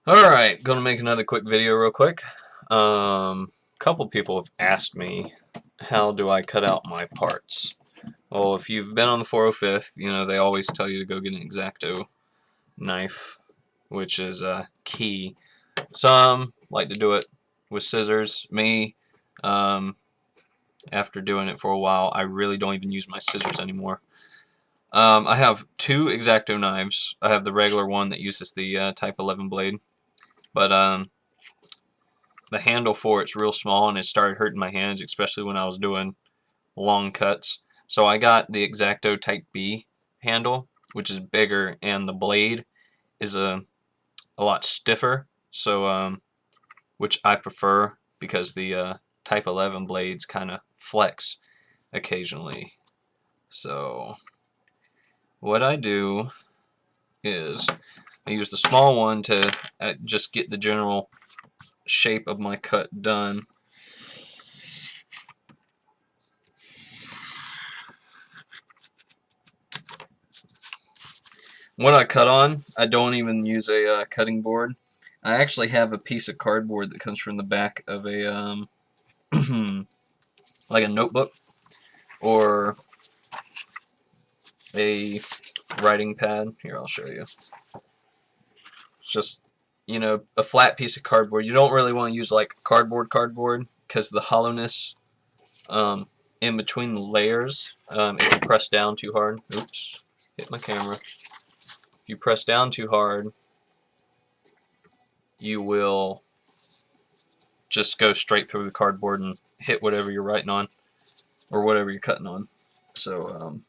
Alright, gonna make another quick video real quick. Couple people have asked me, how do I cut out my parts? Well, if you've been on the 405th, you know, they always tell you to go get an X-Acto knife, which is key. Some like to do it with scissors. Me, after doing it for a while, I really don't even use my scissors anymore. I have two X-Acto knives. I have the regular one that uses the Type 11 blade, but the handle for it's real small and it started hurting my hands, especially when I was doing long cuts. So I got the X-Acto Type B handle, which is bigger, and the blade is a lot stiffer. So which I prefer because the Type 11 blades kind of flex occasionally. So what I do is I use the small one to just get the general shape of my cut done. When I cut on, I don't even use a cutting board. I actually have a piece of cardboard that comes from the back of a like a notebook or a writing pad. Here, I'll show you. It's just, you know, a flat piece of cardboard. You don't really want to use like cardboard because the hollowness in between the layers, if you press down too hard, oops, hit my camera. If you press down too hard, you will just go straight through the cardboard and hit whatever you're writing on or whatever you're cutting on. So,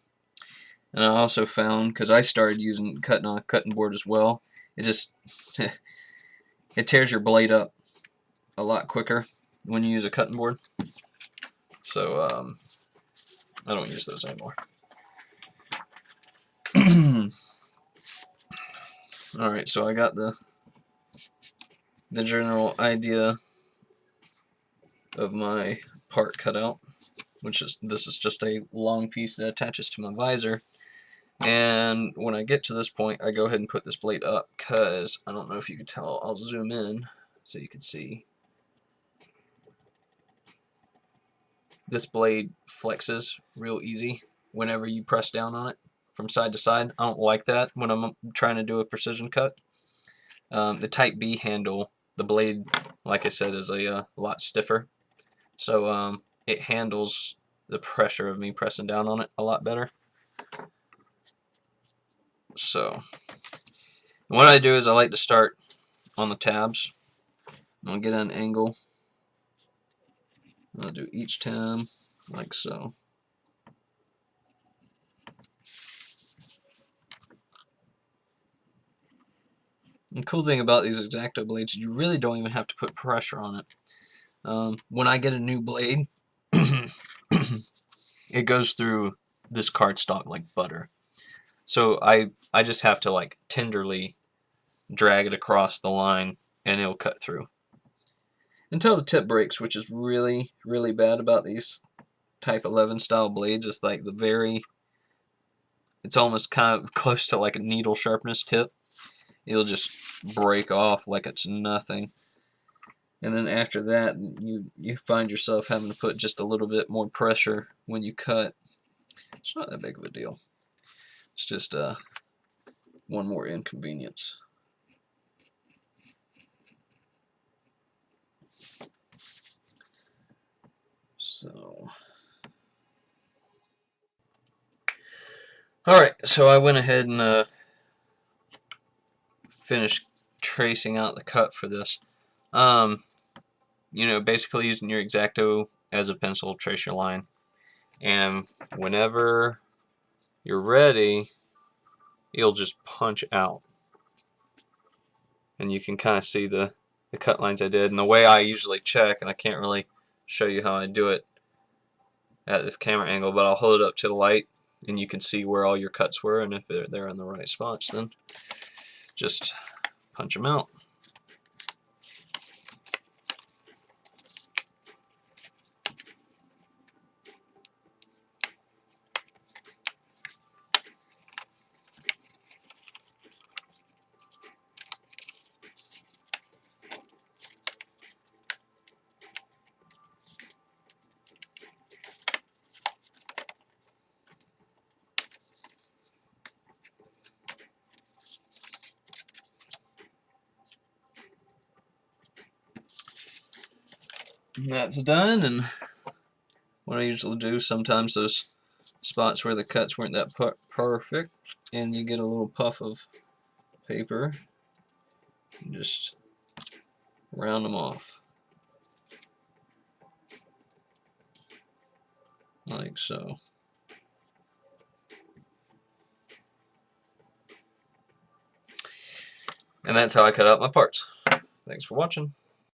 and I also found, because I started using cutting on a cutting board as well, it just it tears your blade up a lot quicker when you use a cutting board. So I don't use those anymore. Alright, so I got the general idea of my part cut out, which is, this is just a long piece that attaches to my visor. And when I get to this point, I go ahead and put this blade up, because I don't know if you can tell. I'll zoom in so you can see. This blade flexes real easy whenever you press down on it from side to side. I don't like that when I'm trying to do a precision cut. The Type B handle, the blade, like I said, is a lot stiffer. So it handles the pressure of me pressing down on it a lot better. So what I do is I like to start on the tabs. I'll get an angle. I'll do each tab like so. The cool thing about these X-Acto blades is you really don't even have to put pressure on it. When I get a new blade, it goes through this cardstock like butter. So I just have to like tenderly drag it across the line and it'll cut through. Until the tip breaks, which is really, really bad about these Type 11 style blades. It's like it's almost kind of close to like a needle sharpness tip. It'll just break off like it's nothing. And then after that, you find yourself having to put just a little bit more pressure when you cut. It's not that big of a deal. It's just one more inconvenience. So, alright, so I went ahead and finished tracing out the cut for this. You know, basically using your X-Acto as a pencil, trace your line. And whenever you're ready, you'll just punch out. And you can kind of see the cut lines I did. And the way I usually check, and I can't really show you how I do it at this camera angle, but I'll hold it up to the light and you can see where all your cuts were, and if they're in the right spots, then just punch them out. That's done, and what I usually do, sometimes those spots where the cuts weren't that perfect, and you get a little puff of paper, and just round them off. Like so. And that's how I cut out my parts. Thanks for watching.